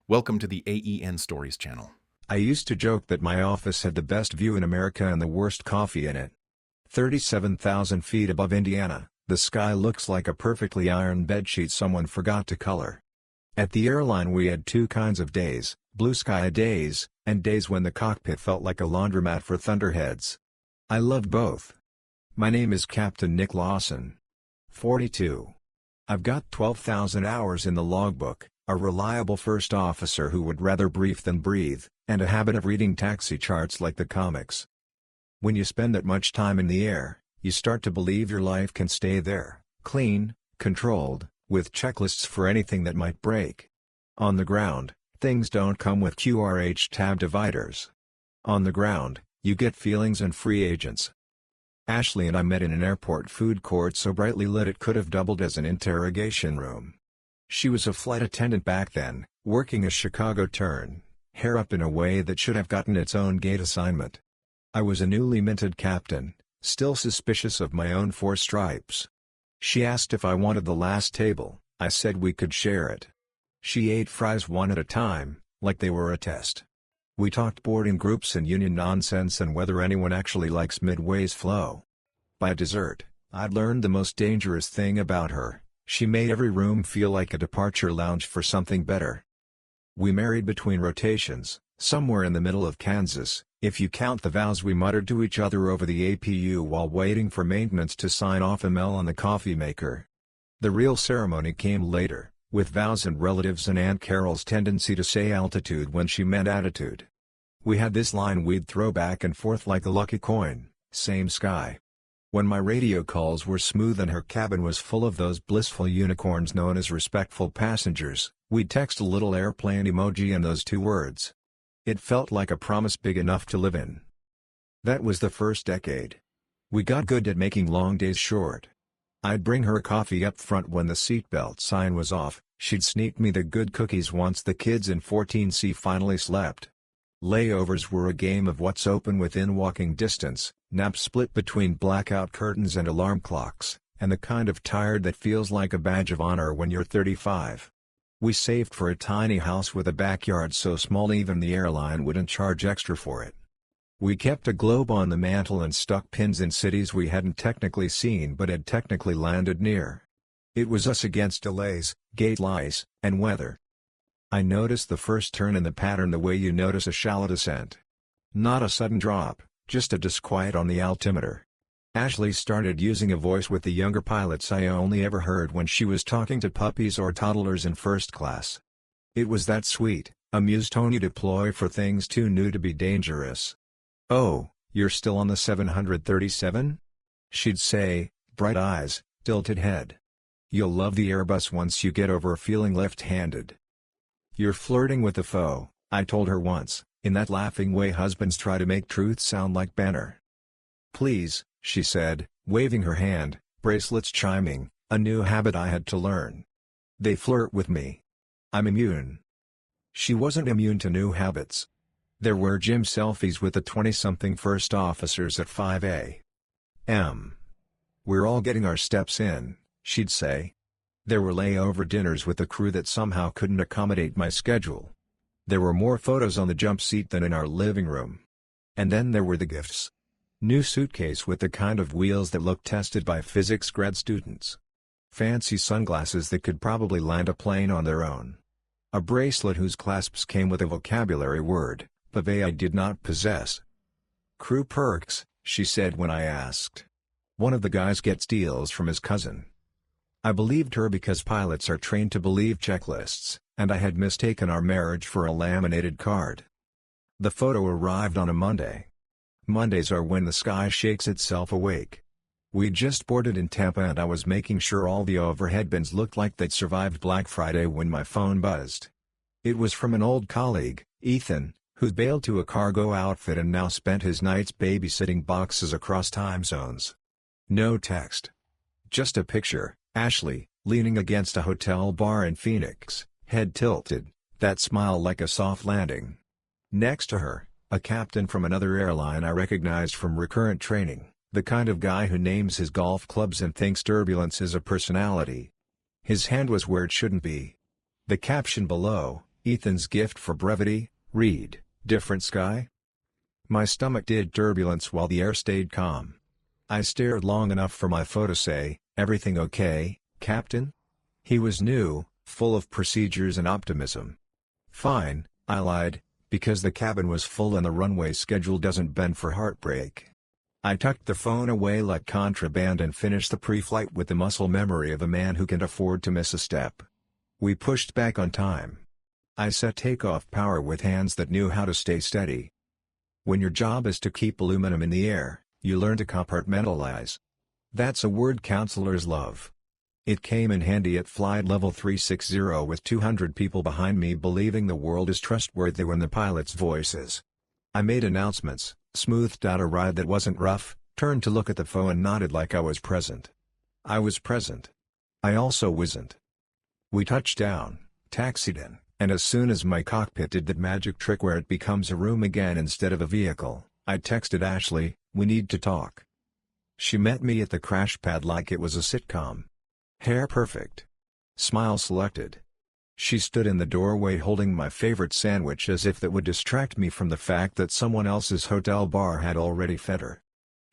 Welcome to the AEN Stories channel. I used to joke that my office had the best view in America and the worst coffee in it. 37,000 feet above Indiana, the sky looks like a perfectly ironed bedsheet someone forgot to color. At the airline we had two kinds of days, blue sky days, and days when the cockpit felt like a laundromat for thunderheads. I loved both. My name is Captain Nick Lawson. 42. I've got 12,000 hours in the logbook, a reliable first officer who would rather brief than breathe, and a habit of reading taxi charts like the comics. When you spend that much time in the air, you start to believe your life can stay there, clean, controlled, with checklists for anything that might break. On the ground, things don't come with QRH tab dividers. On the ground, you get feelings and free agents. Ashley and I met in an airport food court so brightly lit it could have doubled as an interrogation room. She was a flight attendant back then, working a Chicago turn, hair up in a way that should have gotten its own gate assignment. I was a newly minted captain, still suspicious of my own 4 stripes. She asked if I wanted the last table. I said we could share it. She ate fries one at a time, like they were a test. We talked boarding groups and union nonsense and whether anyone actually likes Midway's flow. By dessert, I'd learned the most dangerous thing about her: she made every room feel like a departure lounge for something better. We married between rotations, somewhere in the middle of Kansas, if you count the vows we muttered to each other over the APU while waiting for maintenance to sign off ML on the coffee maker. The real ceremony came later, with vows and relatives and Aunt Carol's tendency to say altitude when she meant attitude. We had this line we'd throw back and forth like a lucky coin: same sky. When my radio calls were smooth and her cabin was full of those blissful unicorns known as respectful passengers, we'd text a little airplane emoji and those 2 words. It felt like a promise big enough to live in. That was the first decade. We got good at making long days short. I'd bring her coffee up front when the seatbelt sign was off, she'd sneak me the good cookies once the kids in 14C finally slept. Layovers were a game of what's open within walking distance, naps split between blackout curtains and alarm clocks, and the kind of tired that feels like a badge of honor when you're 35. We saved for a tiny house with a backyard so small even the airline wouldn't charge extra for it. We kept a globe on the mantle and stuck pins in cities we hadn't technically seen but had technically landed near. It was us against delays, gate lice, and weather. I noticed the first turn in the pattern the way you notice a shallow descent. Not a sudden drop, just a disquiet on the altimeter. Ashley started using a voice with the younger pilots I only ever heard when she was talking to puppies or toddlers in first class. It was that sweet, amused tone you deploy for things too new to be dangerous. "Oh, you're still on the 737? She'd say, bright eyes, tilted head. "You'll love the Airbus once you get over feeling left-handed." "You're flirting with the foe," I told her once, in that laughing way husbands try to make truth sound like banner. "Please," she said, waving her hand, bracelets chiming, a new habit I had to learn. "They flirt with me. I'm immune." She wasn't immune to new habits. There were gym selfies with the 20-something first officers at 5 a.m. "We're all getting our steps in," she'd say. There were layover dinners with the crew that somehow couldn't accommodate my schedule. There were more photos on the jump seat than in our living room. And then there were the gifts. New suitcase with the kind of wheels that looked tested by physics grad students. Fancy sunglasses that could probably land a plane on their own. A bracelet whose clasps came with a vocabulary word, pave I did not possess. "Crew perks," she said when I asked. "One of the guys gets deals from his cousin." I believed her because pilots are trained to believe checklists, and I had mistaken our marriage for a laminated card. The photo arrived on a Monday. Mondays are when the sky shakes itself awake. We'd just boarded in Tampa and I was making sure all the overhead bins looked like they'd survived Black Friday when my phone buzzed. It was from an old colleague, Ethan, who'd bailed to a cargo outfit and now spent his nights babysitting boxes across time zones. No text. Just a picture: Ashley, leaning against a hotel bar in Phoenix, head tilted, that smile like a soft landing. Next to her, a captain from another airline I recognized from recurrent training, the kind of guy who names his golf clubs and thinks turbulence is a personality. His hand was where it shouldn't be. The caption below: Ethan's gift for brevity, read, different sky? My stomach did turbulence while the air stayed calm. I stared long enough for my foe to say, "Everything okay, Captain?" He was new, full of procedures and optimism. "Fine," I lied, because the cabin was full and the runway schedule doesn't bend for heartbreak. I tucked the phone away like contraband and finished the pre-flight with the muscle memory of a man who can't afford to miss a step. We pushed back on time. I set takeoff power with hands that knew how to stay steady. When your job is to keep aluminum in the air, you learn to compartmentalize. That's a word counselors love. It came in handy at flight level 360 with 200 people behind me believing the world is trustworthy when the pilot's voice is. I made announcements, smoothed out a ride that wasn't rough, turned to look at the phone and nodded like I was present. I was present. I also wasn't. We touched down, taxied in, and as soon as my cockpit did that magic trick where it becomes a room again instead of a vehicle, I texted Ashley, "We need to talk." She met me at the crash pad like it was a sitcom. Hair perfect. Smile selected. She stood in the doorway holding my favorite sandwich as if that would distract me from the fact that someone else's hotel bar had already fed her.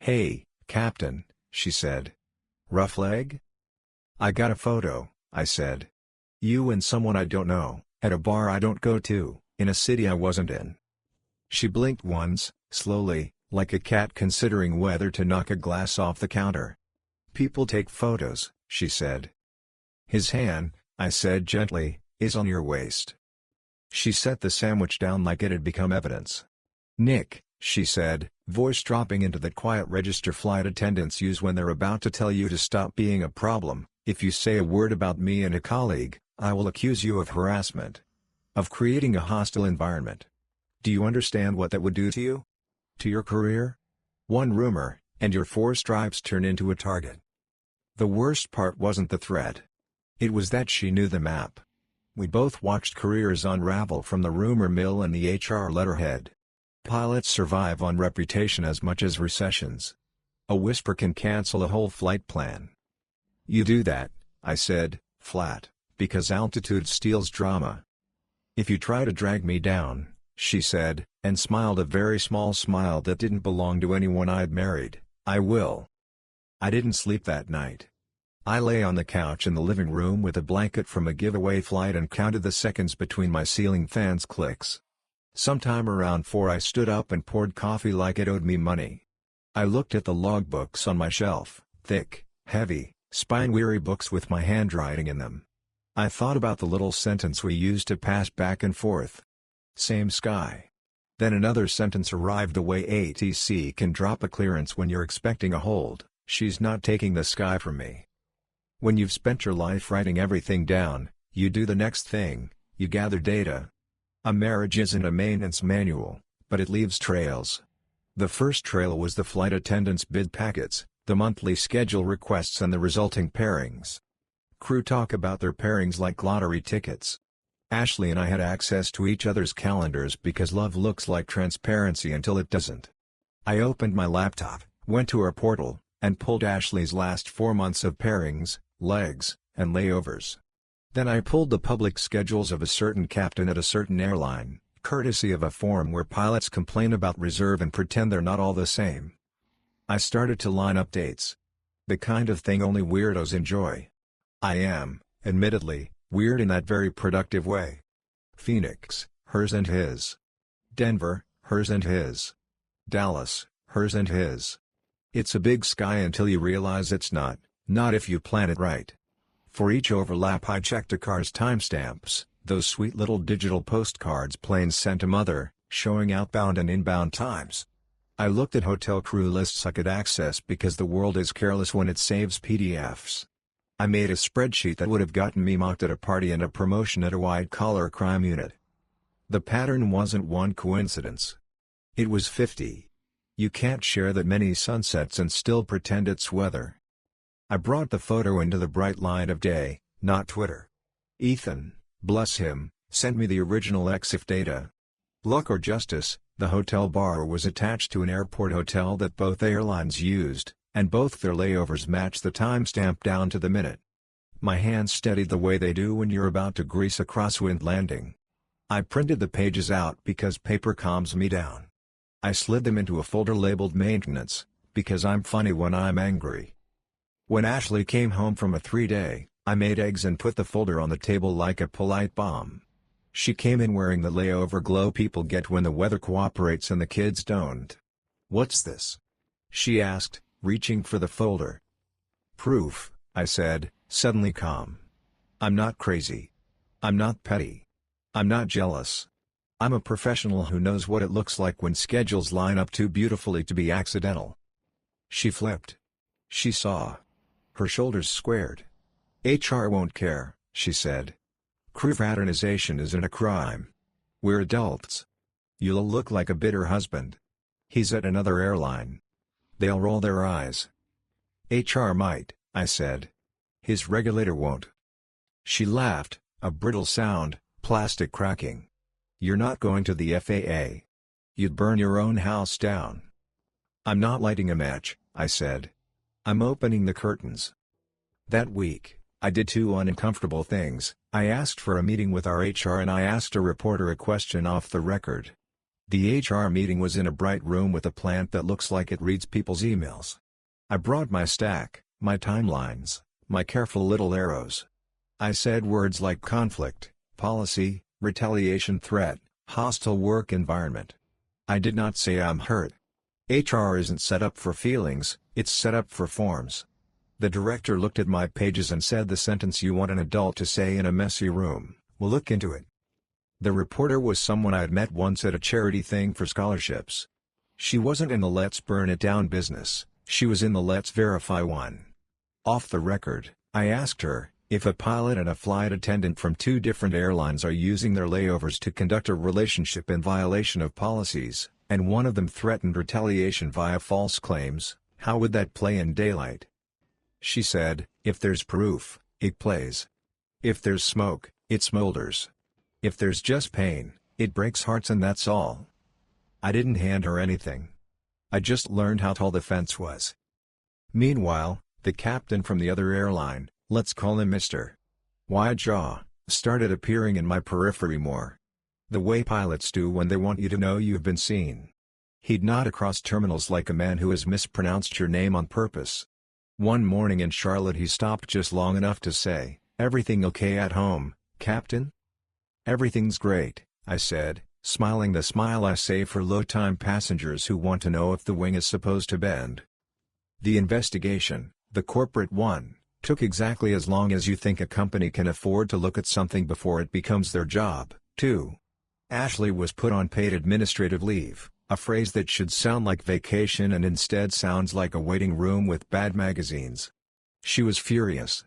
"Hey, Captain," she said. "Rough leg?" "I got a photo," I said. "You and someone I don't know, at a bar I don't go to, in a city I wasn't in." She blinked once, slowly, like a cat considering whether to knock a glass off the counter. "People take photos," she said. "His hand," I said gently, "is on your waist." She set the sandwich down like it had become evidence. "Nick," she said, voice dropping into that quiet register flight attendants use when they're about to tell you to stop being a problem, "if you say a word about me and a colleague, I will accuse you of harassment. Of creating a hostile environment. Do you understand what that would do to you? To your career? One rumor, and your 4 stripes turn into a target." The worst part wasn't the threat. It was that she knew the map. We both watched careers unravel from the rumor mill and the HR letterhead. Pilots survive on reputation as much as recessions. A whisper can cancel a whole flight plan. "You do that," I said, flat, "because altitude steals drama. If you try to drag me down," she said, and smiled a very small smile that didn't belong to anyone I'd married, "I will." I didn't sleep that night. I lay on the couch in the living room with a blanket from a giveaway flight and counted the seconds between my ceiling fan's clicks. Sometime around 4 I stood up and poured coffee like it owed me money. I looked at the logbooks on my shelf, thick, heavy, spine-weary books with my handwriting in them. I thought about the little sentence we used to pass back and forth. "Same sky." Then another sentence arrived the way ATC can drop a clearance when you're expecting a hold, "She's not taking the sky from me." When you've spent your life writing everything down, you do the next thing, you gather data. A marriage isn't a maintenance manual, but it leaves trails. The first trail was the flight attendant's bid packets, the monthly schedule requests and the resulting pairings. Crew talk about their pairings like lottery tickets. Ashley and I had access to each other's calendars because love looks like transparency until it doesn't. I opened my laptop, went to our portal, and pulled Ashley's last 4 months of pairings, legs, and layovers. Then I pulled the public schedules of a certain captain at a certain airline, courtesy of a forum where pilots complain about reserve and pretend they're not all the same. I started to line up dates. The kind of thing only weirdos enjoy. I am, admittedly, weird in that very productive way. Phoenix, hers and his. Denver, hers and his. Dallas, hers and his. It's a big sky until you realize it's not if you plan it right. For each overlap I checked a car's timestamps, those sweet little digital postcards planes sent to mother, showing outbound and inbound times. I looked at hotel crew lists I could access because the world is careless when it saves PDFs. I made a spreadsheet that would have gotten me mocked at a party and a promotion at a white-collar crime unit. The pattern wasn't one coincidence. It was 50. You can't share that many sunsets and still pretend it's weather. I brought the photo into the bright light of day, not Twitter. Ethan, bless him, sent me the original EXIF data. Luck or justice, the hotel bar was attached to an airport hotel that both airlines used, and both their layovers matched the timestamp down to the minute. My hands steadied the way they do when you're about to grease a crosswind landing. I printed the pages out because paper calms me down. I slid them into a folder labeled maintenance, because I'm funny when I'm angry. When Ashley came home from a 3-day, I made eggs and put the folder on the table like a polite bomb. She came in wearing the layover glow people get when the weather cooperates and the kids don't. "What's this?" she asked, reaching for the folder. "Proof," I said, suddenly calm. "I'm not crazy. I'm not petty. I'm not jealous. I'm a professional who knows what it looks like when schedules line up too beautifully to be accidental." She flipped. She saw. Her shoulders squared. "HR won't care," she said. "Crew fraternization isn't a crime. We're adults. You'll look like a bitter husband. He's at another airline." They'll roll their eyes. "HR might," I said. "His regulator won't." She laughed, a brittle sound, plastic cracking. "You're not going to the FAA. You'd burn your own house down." "I'm not lighting a match," I said. "I'm opening the curtains." That week, I did two uncomfortable things. I asked for a meeting with our HR and I asked a reporter a question off the record. The HR meeting was in a bright room with a plant that looks like it reads people's emails. I brought my stack, my timelines, my careful little arrows. I said words like conflict, policy, retaliation threat, hostile work environment. I did not say I'm hurt. HR isn't set up for feelings, it's set up for forms. The director looked at my pages and said the sentence you want an adult to say in a messy room, "We'll look into it." The reporter was someone I had met once at a charity thing for scholarships. She wasn't in the let's burn it down business, she was in the let's verify one. Off the record, I asked her, if a pilot and a flight attendant from two different airlines are using their layovers to conduct a relationship in violation of policies, and one of them threatened retaliation via false claims, how would that play in daylight? She said, "If there's proof, it plays. If there's smoke, it smolders. If there's just pain, it breaks hearts and that's all." I didn't hand her anything. I just learned how tall the fence was. Meanwhile, the captain from the other airline, let's call him Mr. Wide Jaw, started appearing in my periphery more. The way pilots do when they want you to know you've been seen. He'd nod across terminals like a man who has mispronounced your name on purpose. One morning in Charlotte he stopped just long enough to say, "Everything okay at home, Captain?" "Everything's great," I said, smiling the smile I say for low-time passengers who want to know if the wing is supposed to bend. The investigation, the corporate one, took exactly as long as you think a company can afford to look at something before it becomes their job, too. Ashley was put on paid administrative leave, a phrase that should sound like vacation and instead sounds like a waiting room with bad magazines. She was furious.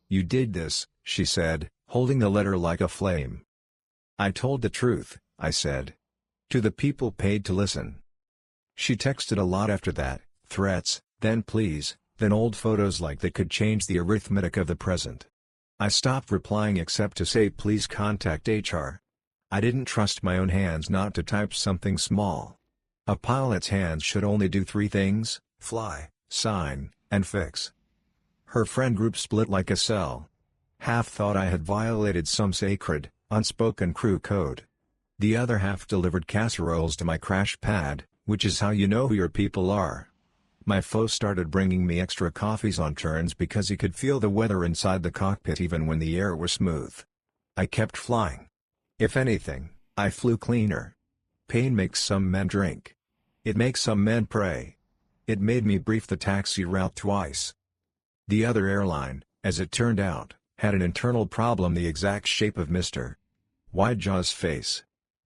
"You did this," she said, holding the letter like a flame. "I told the truth," I said. "To the people paid to listen." She texted a lot after that, threats, then pleas, then old photos like they could change the arithmetic of the present. I stopped replying except to say please contact HR. I didn't trust my own hands not to type something small. A pilot's hands should only do three things: fly, sign, and fix. Her friend group split like a cell. Half thought I had violated some sacred, unspoken crew code. The other half delivered casseroles to my crash pad, which is how you know who your people are. My foe started bringing me extra coffees on turns because he could feel the weather inside the cockpit even when the air was smooth. I kept flying. If anything, I flew cleaner. Pain makes some men drink. It makes some men pray. It made me brief the taxi route twice. The other airline, as it turned out, had an internal problem the exact shape of Mr. Widejaw's face.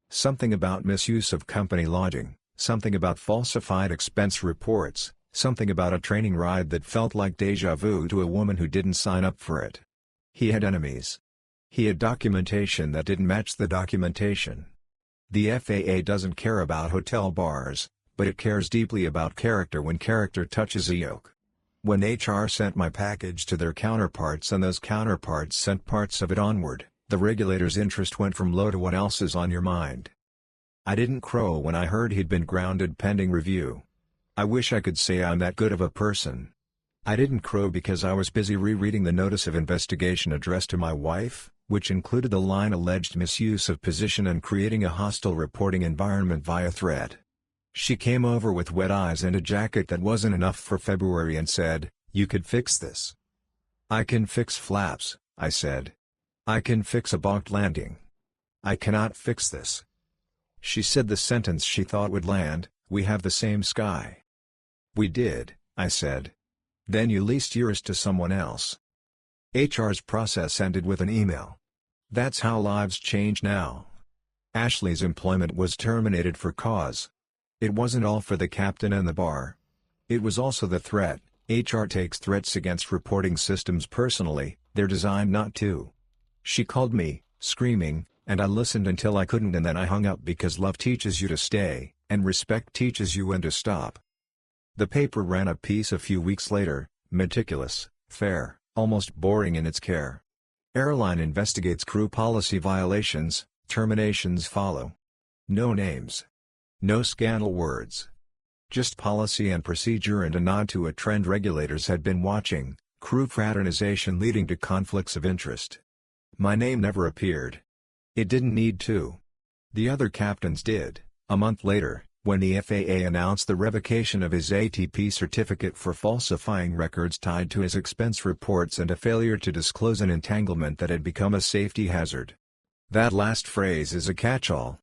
Something about misuse of company lodging, something about falsified expense reports, something about a training ride that felt like déjà vu to a woman who didn't sign up for it. He had enemies. He had documentation that didn't match the documentation. The FAA doesn't care about hotel bars, but it cares deeply about character when character touches a yoke. When HR sent my package to their counterparts and those counterparts sent parts of it onward, the regulator's interest went from low to what else is on your mind. I didn't crow when I heard he'd been grounded pending review. I wish I could say I'm that good of a person. I didn't crow because I was busy rereading the notice of investigation addressed to my wife, which included the line alleged misuse of position and creating a hostile reporting environment via threat. She came over with wet eyes and a jacket that wasn't enough for February and said, "You could fix this." "I can fix flaps," I said. "I can fix a balked landing. I cannot fix this." She said the sentence she thought would land, "We have the same sky." "We did," I said. "Then you leased yours to someone else." HR's process ended with an email. That's how lives change now. Ashley's employment was terminated for cause. It wasn't all for the captain and the bar. It was also the threat. HR takes threats against reporting systems personally, they're designed not to. She called me, screaming, and I listened until I couldn't, and then I hung up because love teaches you to stay, and respect teaches you when to stop. The paper ran a piece a few weeks later, meticulous, fair, almost boring in its care. Airline investigates crew policy violations, terminations follow. No names. No scandal words. Just policy and procedure and a nod to a trend regulators had been watching, crew fraternization leading to conflicts of interest. My name never appeared. It didn't need to. The other captains did. A month later, when the FAA announced the revocation of his ATP certificate for falsifying records tied to his expense reports and a failure to disclose an entanglement that had become a safety hazard. That last phrase is a catch-all.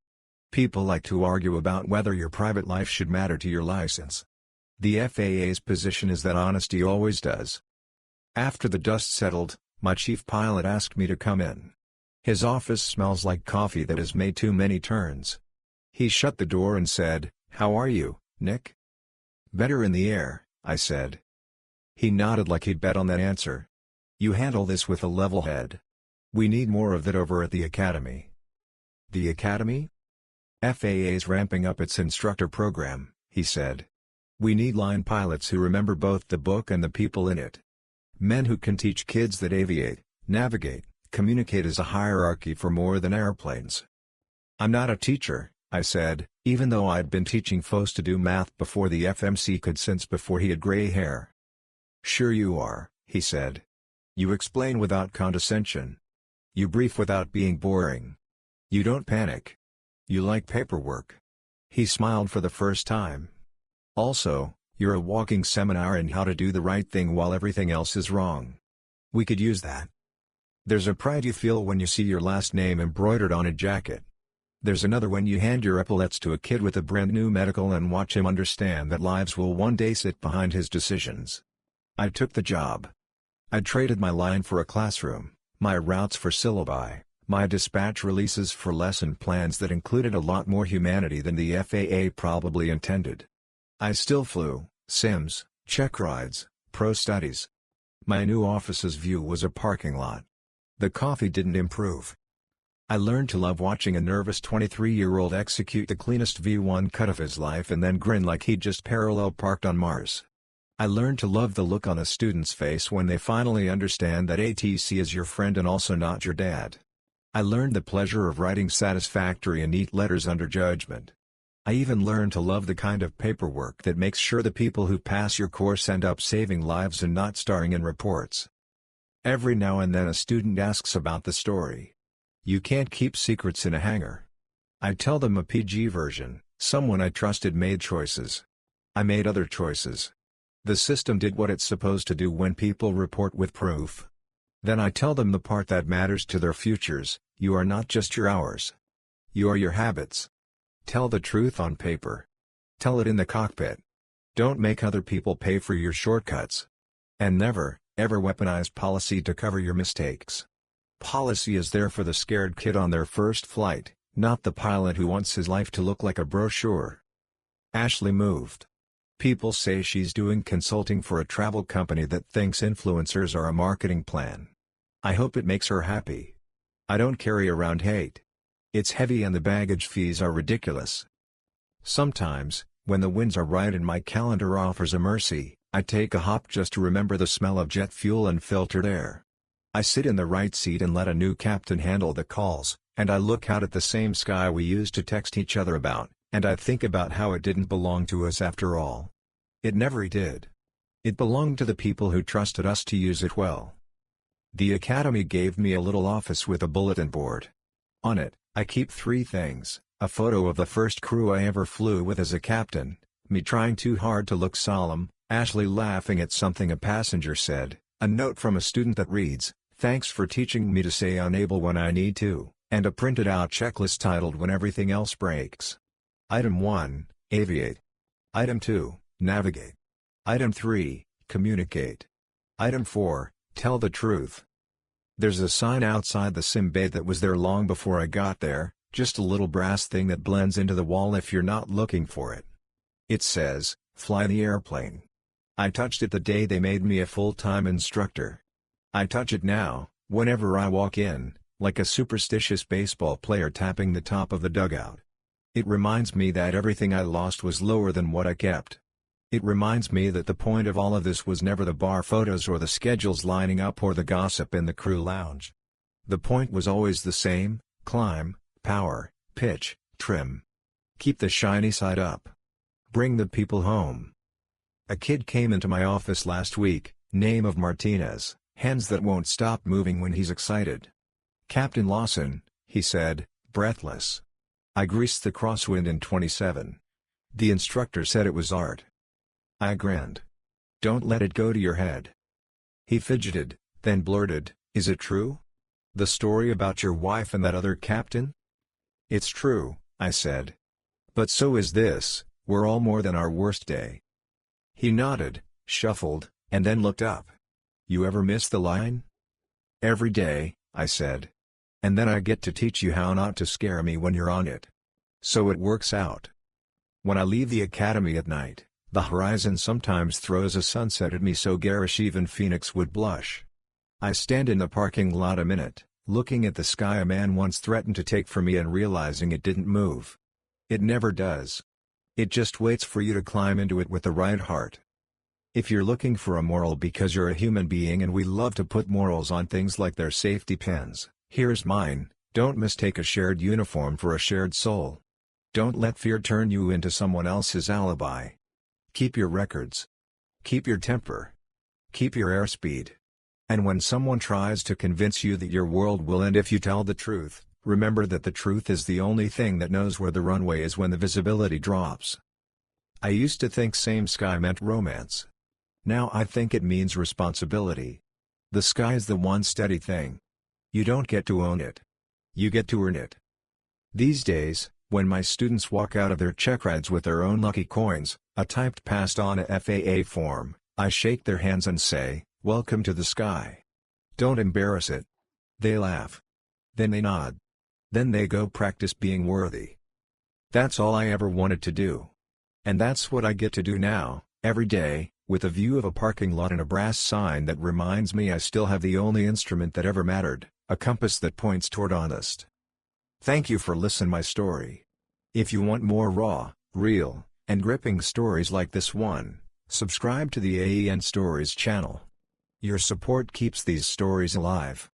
People like to argue about whether your private life should matter to your license. The FAA's position is that honesty always does. After the dust settled, my chief pilot asked me to come in. His office smells like coffee that has made too many turns. He shut the door and said, "How are you, Nick?" "Better in the air," I said. He nodded like he'd bet on that answer. "You handle this with a level head. We need more of that over at the Academy." "The Academy?" "FAA's ramping up its instructor program," he said. "We need line pilots who remember both the book and the people in it. Men who can teach kids that aviate, navigate, communicate as a hierarchy for more than airplanes." "I'm not a teacher," I said, even though I'd been teaching Fos to do math before the FMC could, since before he had gray hair. "Sure you are," he said. "You explain without condescension. You brief without being boring. You don't panic. You like paperwork." He smiled for the first time. "Also, you're a walking seminar in how to do the right thing while everything else is wrong. We could use that. There's a pride you feel when you see your last name embroidered on a jacket. There's another when you hand your epaulets to a kid with a brand new medical and watch him understand that lives will one day sit behind his decisions." I took the job. I traded my line for a classroom, my routes for syllabi, my dispatch releases for lesson plans that included a lot more humanity than the FAA probably intended. I still flew, sims, check rides, pro studies. My new office's view was a parking lot. The coffee didn't improve. I learned to love watching a nervous 23-year-old execute the cleanest V1 cut of his life and then grin like he'd just parallel parked on Mars. I learned to love the look on a student's face when they finally understand that ATC is your friend and also not your dad. I learned the pleasure of writing satisfactory and neat letters under judgment. I even learned to love the kind of paperwork that makes sure the people who pass your course end up saving lives and not starring in reports. Every now and then a student asks about the story. You can't keep secrets in a hangar. I tell them a PG version. Someone I trusted made choices. I made other choices. The system did what it's supposed to do when people report with proof. Then I tell them the part that matters to their futures. You are not just your hours. You are your habits. Tell the truth on paper. Tell it in the cockpit. Don't make other people pay for your shortcuts. And never, ever weaponize policy to cover your mistakes. Policy is there for the scared kid on their first flight, not the pilot who wants his life to look like a brochure. Ashley moved. People say she's doing consulting for a travel company that thinks influencers are a marketing plan. I hope it makes her happy. I don't carry around hate. It's heavy and the baggage fees are ridiculous. Sometimes, when the winds are right and my calendar offers a mercy, I take a hop just to remember the smell of jet fuel and filtered air. I sit in the right seat and let a new captain handle the calls, and I look out at the same sky we used to text each other about, and I think about how it didn't belong to us after all. It never did. It belonged to the people who trusted us to use it well. The academy gave me a little office with a bulletin board. On it, I keep three things: a photo of the first crew I ever flew with as a captain, me trying too hard to look solemn, Ashley laughing at something a passenger said, a note from a student that reads, "Thanks for teaching me to say unable when I need to," and a printed out checklist titled "When Everything Else Breaks." Item 1, Aviate. Item 2, Navigate. Item 3, Communicate. Item 4, Tell the truth. There's a sign outside the sim bay that was there long before I got there, just a little brass thing that blends into the wall if you're not looking for it. It says, "Fly the airplane." I touched it the day they made me a full-time instructor. I touch it now, whenever I walk in, like a superstitious baseball player tapping the top of the dugout. It reminds me that everything I lost was lower than what I kept. It reminds me that the point of all of this was never the bar photos or the schedules lining up or the gossip in the crew lounge. The point was always the same: climb, power, pitch, trim. Keep the shiny side up. Bring the people home. A kid came into my office last week, name of Martinez, hands that won't stop moving when he's excited. "Captain Lawson," he said, breathless. I greased the crosswind in 27. The instructor said it was art. I grinned. "Don't let it go to your head." He fidgeted, then blurted, "Is it true? The story about your wife and that other captain?" "It's true," I said. "But so is this: we're all more than our worst day." He nodded, shuffled, and then looked up. "You ever miss the line?" "Every day," I said. "And then I get to teach you how not to scare me when you're on it. So it works out." When I leave the academy at night, the horizon sometimes throws a sunset at me so garish even Phoenix would blush. I stand in the parking lot a minute, looking at the sky a man once threatened to take from me and realizing it didn't move. It never does. It just waits for you to climb into it with the right heart. If you're looking for a moral because you're a human being and we love to put morals on things like their safety pins, here's mine: don't mistake a shared uniform for a shared soul. Don't let fear turn you into someone else's alibi. Keep your records. Keep your temper. Keep your airspeed. And when someone tries to convince you that your world will end if you tell the truth, remember that the truth is the only thing that knows where the runway is when the visibility drops. I used to think same sky meant romance. Now I think it means responsibility. The sky is the one steady thing. You don't get to own it. You get to earn it. These days, when my students walk out of their check rides with their own lucky coins, a typed passed on a FAA form, I shake their hands and say, "Welcome to the sky." Don't embarrass it. They laugh. Then they nod. Then they go practice being worthy. That's all I ever wanted to do. And that's what I get to do now, every day, with a view of a parking lot and a brass sign that reminds me I still have the only instrument that ever mattered, a compass that points toward honest. Thank you for listening my story. If you want more raw, real, and gripping stories like this one, subscribe to the AEN Stories channel. Your support keeps these stories alive.